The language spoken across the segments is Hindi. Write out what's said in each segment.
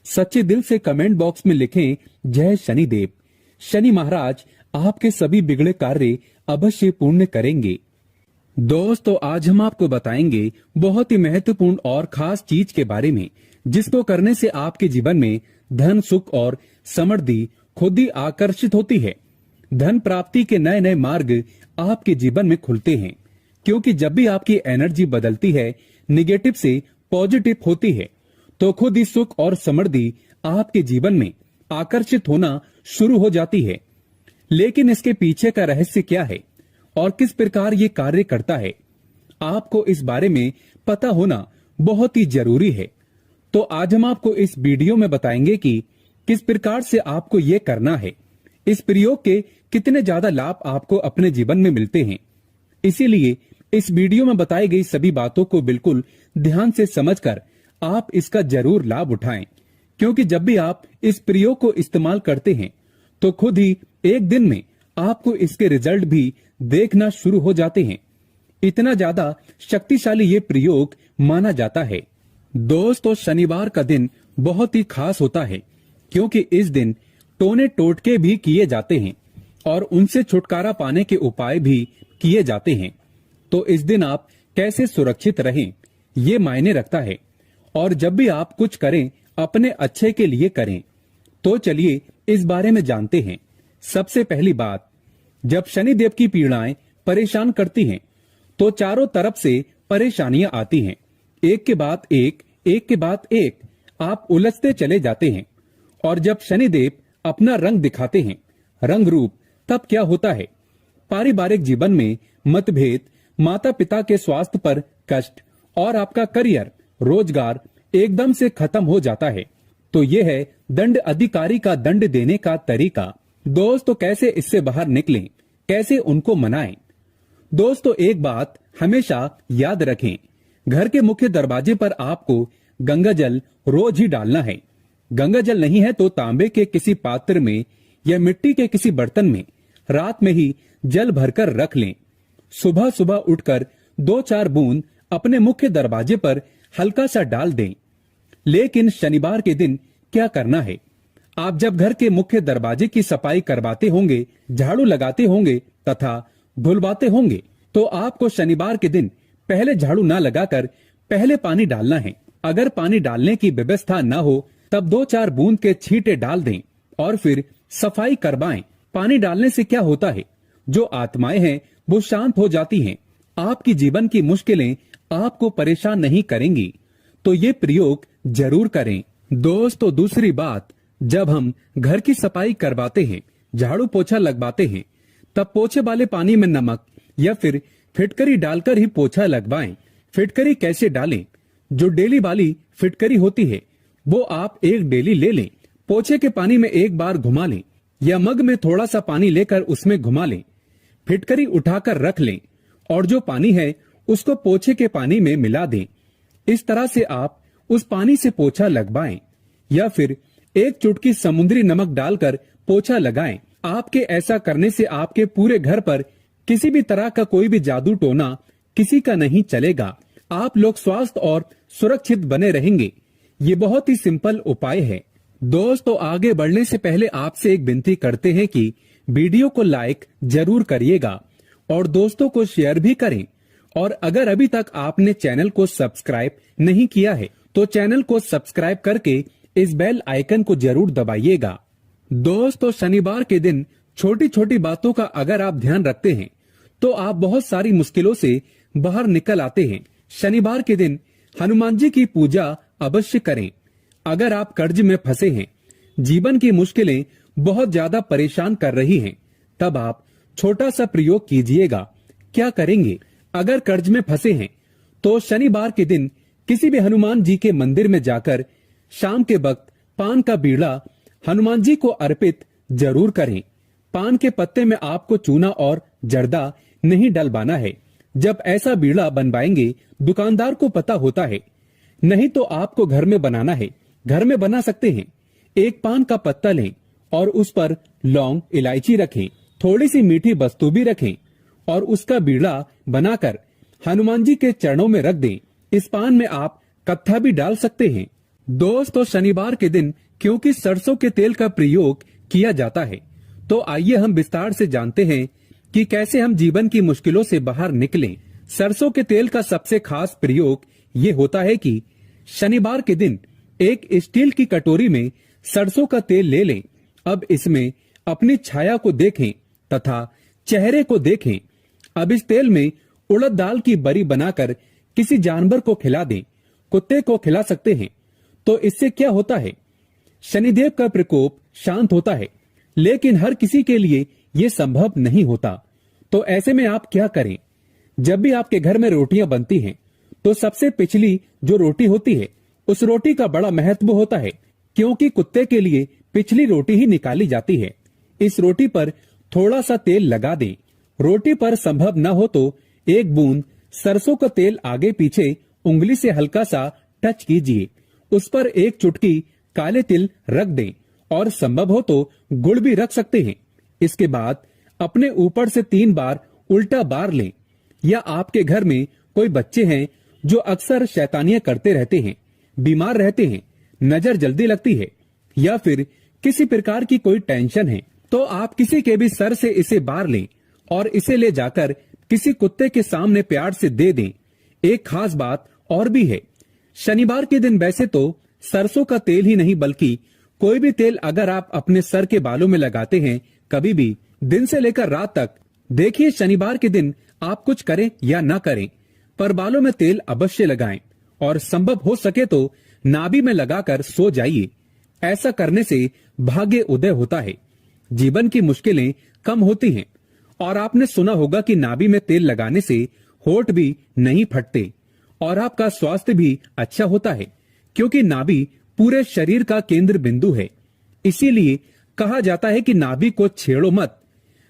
सच्चे दिल से कमेंट बॉक्स में लिखें जय शनिदेव। शनि महाराज आपके सभी बिगड़े कार्य अवश्य पूर्ण करेंगे। दोस्तों, आज हम आपको बताएंगे बहुत ही महत्वपूर्ण और खास चीज के बारे में, जिसको करने से आपके जीवन में धन, सुख और समृद्धि खुद ही आकर्षित होती है। धन प्राप्ति के नए नए मार्ग आपके जीवन में खुलते हैं, क्योंकि जब भी आपकी एनर्जी बदलती है, निगेटिव से पॉजिटिव होती है, तो खुद ही सुख और समृद्धि आपके जीवन में आकर्षित होना शुरू हो जाती है। लेकिन इसके पीछे का रहस्य क्या है और किस प्रकार ये कार्य करता है, आपको इस बारे में पता होना बहुत ही जरूरी है। तो आज हम आपको इस वीडियो में बताएंगे कि किस प्रकार से आपको ये करना है, इस प्रयोग के कितने ज्यादा लाभ आपको अपने जीवन में मिलते हैं। इसीलिए इस वीडियो में बताई गई सभी बातों को बिल्कुल ध्यान से समझकर आप इसका जरूर लाभ उठाएं, क्योंकि जब भी आप इस प्रयोग को इस्तेमाल करते हैं तो खुद ही एक दिन में आपको इसके रिजल्ट भी देखना शुरू हो जाते हैं। इतना ज्यादा शक्तिशाली ये प्रयोग माना जाता है। दोस्तों, शनिवार का दिन बहुत ही खास होता है, क्योंकि इस दिन टोने टोटके भी किए जाते हैं और उनसे छुटकारा पाने के उपाय भी किए जाते हैं। तो इस दिन आप कैसे सुरक्षित रहें, ये मायने रखता है। और जब भी आप कुछ करें, अपने अच्छे के लिए करें। तो चलिए इस बारे में जानते हैं। सबसे पहली बात, जब शनिदेव की पीड़ाएं परेशान करती हैं, तो चारों तरफ से परेशानियां आती हैं। एक के बाद एक, एक के बाद एक, आप उलझते चले जाते हैं। और जब शनिदेव अपना रंग दिखाते हैं, रंग रूप, तब क्या होता है? पारिवारिक जीवन में मतभेद, माता पिता के स्वास्थ्य पर कष्ट और आपका करियर, रोजगार एकदम से खत्म हो जाता है। तो यह है दंड अधिकारी का दंड देने का तरीका। दोस्तों, कैसे इससे बाहर निकलें, कैसे उनको मनाएं? दोस्तों, एक बात हमेशा याद रखें, घर के मुख्य दरवाजे पर आपको गंगा जल रोज ही डालना है। गंगा जल नहीं है तो तांबे के किसी पात्र में या मिट्टी के किसी बर्तन में रात में ही जल भरकर रख लें। सुबह सुबह उठकर 2-4 बूंद अपने मुख्य दरवाजे पर हल्का सा डाल दें। लेकिन शनिवार के दिन क्या करना है? आप जब घर के मुख्य दरवाजे की सफाई करवाते होंगे, झाड़ू लगाते होंगे तथा धुलवाते होंगे, तो आपको शनिवार के दिन पहले झाड़ू ना लगाकर पहले पानी डालना है। अगर पानी डालने की व्यवस्था न हो, तब 2-4 बूंद के छींटे डाल दें और फिर सफाई करवाएं। पानी डालने से क्या होता है? जो आत्माएं हैं वो शांत हो जाती हैं। आपकी जीवन की मुश्किलें आपको परेशान नहीं करेंगी। तो ये प्रयोग जरूर करें। दोस्तों, दूसरी बात, जब हम घर की सफाई करवाते हैं, झाड़ू पोछा लगवाते हैं, तब पोछे वाले पानी में नमक या फिर फिटकरी डालकर ही पोछा लगवाएं। फिटकरी कैसे डालें? जो डेली वाली फिटकरी होती है वो आप एक डेली ले लें। पोछे के पानी में एक बार घुमा लें या मग में थोड़ा सा पानी लेकर उसमें घुमा लें। फिटकरी उठाकर रख लें और जो पानी है उसको पोछे के पानी में मिला दें। इस तरह से आप उस पानी से पोछा लगवाएं या फिर एक चुटकी समुद्री नमक डालकर पोछा लगाएं। आपके ऐसा करने से आपके पूरे घर पर किसी भी तरह का कोई भी जादू टोना किसी का नहीं चलेगा। आप लोग स्वस्थ और सुरक्षित बने रहेंगे। ये बहुत ही सिंपल उपाय है। दोस्तों, आगे बढ़ने से पहले आपसे एक विनती करते हैं कि वीडियो को लाइक जरूर करिएगा और दोस्तों को शेयर भी करें। और अगर अभी तक आपने चैनल को सब्सक्राइब नहीं किया है तो चैनल को सब्सक्राइब करके इस बेल आइकन को जरूर दबाइएगा। दोस्तों, शनिवार के दिन छोटी छोटी बातों का अगर आप ध्यान रखते हैं तो आप बहुत सारी मुश्किलों से बाहर निकल आते हैं। शनिवार के दिन हनुमान जी की पूजा अवश्य करें। अगर आप कर्ज में फंसे हैं, जीवन की मुश्किलें बहुत ज्यादा परेशान कर रही हैं, तब आप छोटा सा प्रयोग कीजिएगा। क्या करेंगे? अगर कर्ज में फंसे हैं तो शनिवार के दिन किसी भी हनुमान जी के मंदिर में जाकर शाम के वक्त पान का बीड़ा हनुमान जी को अर्पित जरूर करें। पान के पत्ते में आपको चूना और जर्दा नहीं डलवाना है। जब ऐसा बीड़ा बनवाएंगे, दुकानदार को पता होता है, नहीं तो आपको घर में बनाना है। घर में बना सकते हैं। एक पान का पत्ता लें और उस पर लौंग, इलायची रखें, थोड़ी सी मीठी वस्तु भी रखें और उसका बीड़ा बनाकर हनुमान जी के चरणों में रख दें। इस पान में आप कत्था भी डाल सकते हैं दोस्तों, शनिवार के दिन क्योंकि सरसों के तेल का प्रयोग किया जाता है, तो आइए हम विस्तार से जानते हैं कि कैसे हम जीवन की मुश्किलों से बाहर निकलें। सरसों के तेल का सबसे खास प्रयोग ये होता है कि शनिवार के दिन एक स्टील की कटोरी में सरसों का तेल ले लें। अब इसमें अपनी छाया को देखें तथा चेहरे को देखें। अब इस तेल में उड़द दाल की बड़ी बनाकर किसी जानवर को खिला दें। कुत्ते को खिला सकते हैं। तो इससे क्या होता है? शनिदेव का प्रकोप शांत होता है, लेकिन हर किसी के लिए यह संभव नहीं होता। तो ऐसे में आप क्या करें? जब भी आपके घर में रोटियां बनती हैं, तो सबसे पिछली जो रोटी होती है, उस रोटी का बड़ा महत्व होता है, क्योंकि कुत्ते के लिए पिछली रोटी ही निकाली जाती है। इस रोटी पर थोड़ा सा तेल लगा दें। रोटी पर संभव न हो तो एक बूंद सरसों का तेल आगे पीछे उंगली से हल्का सा टच कीजिए। उस पर एक चुटकी काले तिल रख दें और संभव हो तो गुड़ भी रख सकते हैं। इसके बाद अपने ऊपर से 3 बार उल्टा बार लें। या आपके घर में कोई बच्चे हैं जो अक्सर शैतानियां करते रहते हैं, बीमार रहते हैं, नजर जल्दी लगती है, या फिर किसी प्रकार की कोई टेंशन है, तो आप किसी के भी सर से इसे बार लें और इसे ले जाकर किसी कुत्ते के सामने प्यार से दे दें। एक खास बात और भी है। शनिवार के दिन वैसे तो सरसों का तेल ही नहीं बल्कि कोई भी तेल अगर आप अपने सर के बालों में लगाते हैं कभी भी, दिन से लेकर रात तक, देखिए शनिवार के दिन आप कुछ करें या ना करें, पर बालों में तेल अवश्य लगाएं और संभव हो सके तो नाभि में लगाकर सो जाइए। ऐसा करने से भाग्य उदय होता है, जीवन की मुश्किलें कम होती हैं। और आपने सुना होगा कि नाभि में तेल लगाने से होंठ भी नहीं फटते और आपका स्वास्थ्य भी अच्छा होता है, क्योंकि नाभि पूरे शरीर का केंद्र बिंदु है। इसीलिए कहा जाता है कि नाभि को छेड़ो मत।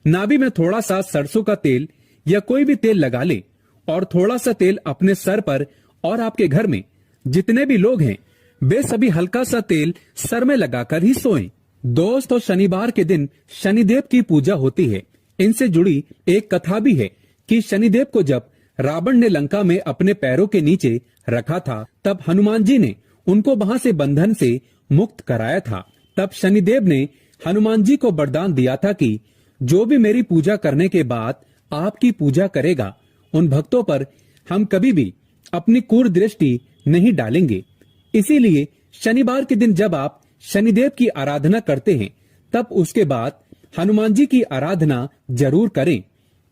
नाभि में थोड़ा सा सरसों का तेल या कोई भी तेल लगा ले और थोड़ा सा तेल अपने सर पर, और आपके घर में जितने भी लोग हैं वे सभी हल्का सा तेल सर में लगाकर ही सोएं। दोस्तों, शनिवार के दिन शनिदेव की पूजा होती है। इनसे जुड़ी एक कथा भी है कि शनिदेव को जब रावण ने लंका में अपने पैरों के नीचे रखा था, तब हनुमान जी ने उनको वहां से बंधन से मुक्त कराया था। तब शनिदेव ने हनुमान जी को वरदान दिया था कि जो भी मेरी पूजा करने के बाद आपकी पूजा करेगा, उन भक्तों पर हम कभी भी अपनी क्रूर दृष्टि नहीं डालेंगे। इसीलिए शनिवार के दिन जब आप शनिदेव की आराधना करते हैं, तब उसके बाद हनुमान जी की आराधना जरूर करें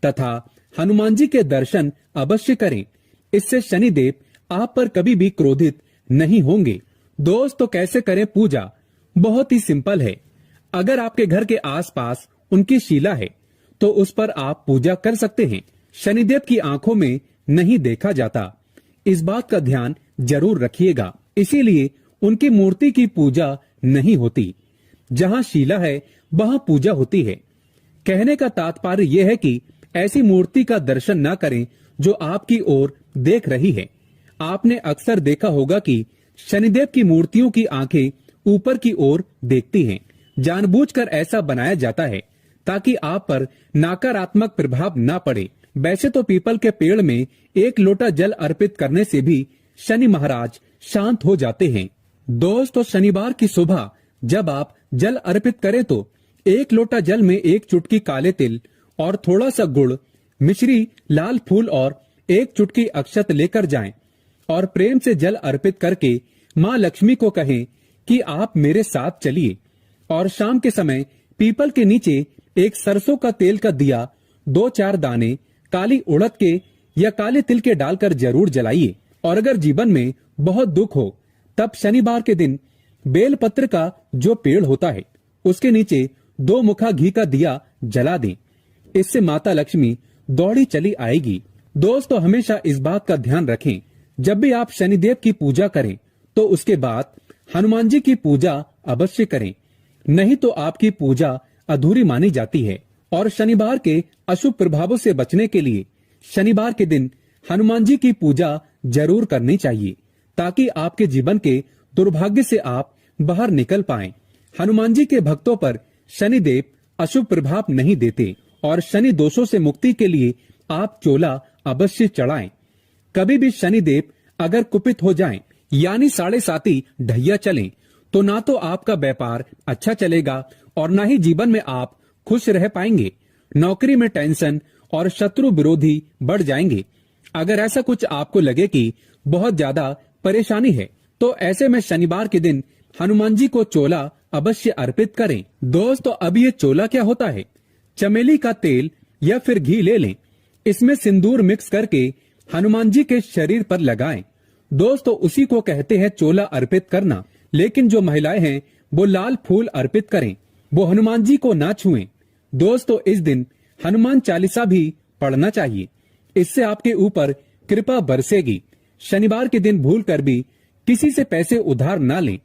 तथा हनुमान जी के दर्शन अवश्य करें। इससे शनिदेव आप पर कभी भी क्रोधित नहीं होंगे। दोस्तों, कैसे करें पूजा? बहुत ही सिंपल है। अगर आपके घर के आसपास उनकी शिला है तो उस पर आप पूजा कर सकते हैं। शनिदेव की आंखों में नहीं देखा जाता, इस बात का ध्यान जरूर रखिएगा। इसीलिए उनकी मूर्ति की पूजा नहीं होती। जहां शिला है वहां पूजा होती है। कहने का तात्पर्य यह है कि ऐसी मूर्ति का दर्शन न करें जो आपकी ओर देख रही है। आपने अक्सर देखा होगा कि शनिदेव की मूर्तियों की आंखें ऊपर की ओर देखती हैं। जानबूझकर ऐसा बनाया जाता है ताकि आप पर नकारात्मक प्रभाव न पड़े। वैसे तो पीपल के पेड़ में एक लोटा जल अर्पित करने से भी शनि महाराज शांत हो जाते हैं। दोस्तों, शनिवार की सुबह जब आप जल अर्पित करें तो एक लोटा जल में एक चुटकी काले तिल और थोड़ा सा गुड़, मिश्री, लाल फूल और एक चुटकी अक्षत लेकर जाएं और प्रेम से जल अर्पित करके माँ लक्ष्मी को कहें कि आप मेरे साथ चलिए। और शाम के समय पीपल के नीचे एक सरसों का तेल का दिया 2-4 दाने काली उड़द के या काले तिल के डालकर जरूर जलाइए। और अगर जीवन में बहुत दुख हो, तब शनिवार के दिन बेलपत्र का जो पेड़ होता है उसके नीचे 2 मुखा घी का दिया जला दें। इससे माता लक्ष्मी दौड़ी चली आएगी। दोस्तों, हमेशा इस बात का ध्यान रखें, जब भी आप शनिदेव की पूजा करें तो उसके बाद हनुमान जी की पूजा अवश्य करें, नहीं तो आपकी पूजा अधूरी मानी जाती है। और शनिवार के अशुभ प्रभावों से बचने के लिए शनिवार के दिन हनुमान जी की पूजा जरूर करनी चाहिए, ताकि आपके जीवन के दुर्भाग्य से आप बाहर निकल पाएं। हनुमान जी के भक्तों पर शनिदेव अशुभ प्रभाव नहीं देते और शनि दोषों से मुक्ति के लिए आप चोला अवश्य चढ़ाएं। कभी भी शनिदेव अगर कुपित हो जाएं यानी 7.5 ढैया चलें, तो ना तो आपका व्यापार अच्छा चलेगा और ना ही जीवन में आप खुश रह पाएंगे। नौकरी में टेंशन और शत्रु विरोधी बढ़ जाएंगे। अगर ऐसा कुछ आपको लगे कि बहुत ज्यादा परेशानी है, तो ऐसे में शनिवार के दिन हनुमान जी को चोला अवश्य अर्पित करें। दोस्तों, अब ये चोला क्या होता है? चमेली का तेल या फिर घी ले लें, इसमें सिंदूर मिक्स करके हनुमान जी के शरीर पर लगाएं। दोस्तों, उसी को कहते हैं चोला अर्पित करना। लेकिन जो महिलाएं हैं वो लाल फूल अर्पित करें, वो हनुमान जी को ना छुएं। दोस्तों, इस दिन हनुमान चालीसा भी पढ़ना चाहिए, इससे आपके ऊपर कृपा बरसेगी। शनिवार के दिन भूल कर भी किसी से पैसे उधार ना लें।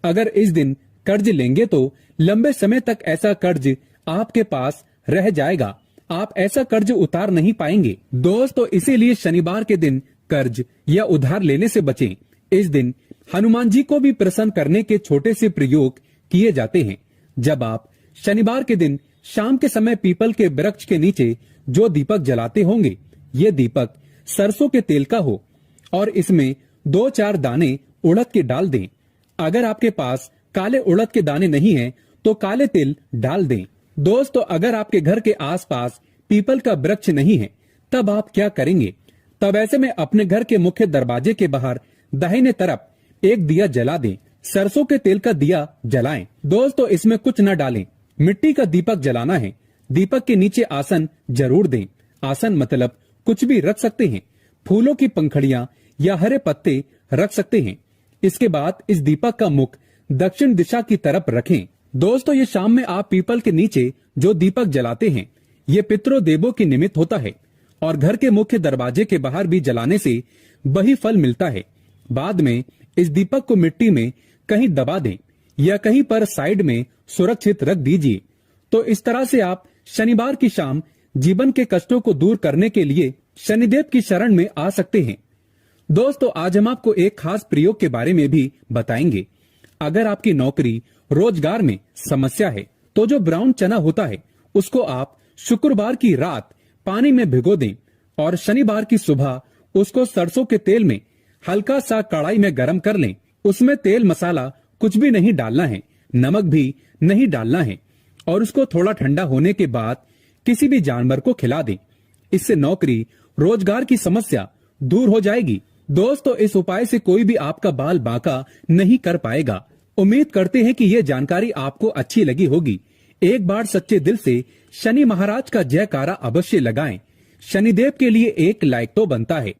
अगर इस दिन कर्ज लेंगे तो लंबे समय तक ऐसा कर्ज आपके पास रह जाएगा, आप ऐसा कर्ज उतार नहीं पाएंगे। दोस्तों, इसीलिए शनिवार के दिन कर्ज या उधार लेने से बचें। इस दिन हनुमान जी को भी प्रसन्न करने के छोटे से प्रयोग किए जाते हैं। जब आप शनिवार के दिन शाम के समय पीपल के वृक्ष के नीचे जो दीपक जलाते होंगे, ये दीपक सरसों के तेल का हो और इसमें 2-4 दाने उड़द के डाल दें। अगर आपके पास काले उड़द के दाने नहीं हैं, तो काले तिल डाल दें। दोस्तों, अगर आपके घर के आसपास पीपल का वृक्ष नहीं है, तब आप क्या करेंगे? तब ऐसे में अपने घर के मुख्य दरवाजे के बाहर दाहिने तरफ एक दिया जला दें। सरसों के तेल का दिया जलाएं। दोस्तों, इसमें कुछ न डालें, मिट्टी का दीपक जलाना है। दीपक के नीचे आसन जरूर दें। आसन मतलब कुछ भी रख सकते हैं, फूलों की पंखड़ियां या हरे पत्ते रख सकते हैं। इसके बाद इस दीपक का मुख दक्षिण दिशा की तरफ रखें। दोस्तों, ये शाम में आप पीपल के नीचे जो दीपक जलाते हैं, ये पितरों देवों की निमित्त होता है और घर के मुख्य दरवाजे के बाहर भी जलाने से वही फल मिलता है। बाद में इस दीपक को मिट्टी में कहीं दबा दें या कहीं पर साइड में सुरक्षित रख दीजिए। तो इस तरह से आप शनिवार की शाम जीवन के कष्टों को दूर करने के लिए शनिदेव की शरण में आ सकते हैं। दोस्तों, आज हम आपको एक खास प्रयोग के बारे में भी बताएंगे। अगर आपकी नौकरी रोजगार में समस्या है, तो जो ब्राउन चना होता है उसको आप शुक्रवार की रात पानी में भिगो दें और शनिवार की सुबह उसको सरसों के तेल में हल्का सा कढ़ाई में गर्म कर लें। उसमें तेल मसाला कुछ भी नहीं डालना है, नमक भी नहीं डालना है और उसको थोड़ा ठंडा होने के बाद किसी भी जानवर को खिला दें। इससे नौकरी रोजगार की समस्या दूर हो जाएगी। दोस्तों, इस उपाय से कोई भी आपका बाल बांका नहीं कर पाएगा। उम्मीद करते हैं कि ये जानकारी आपको अच्छी लगी होगी। एक बार सच्चे दिल से शनि महाराज का जयकारा अवश्य लगाएं। शनिदेव के लिए एक लाइक तो बनता है।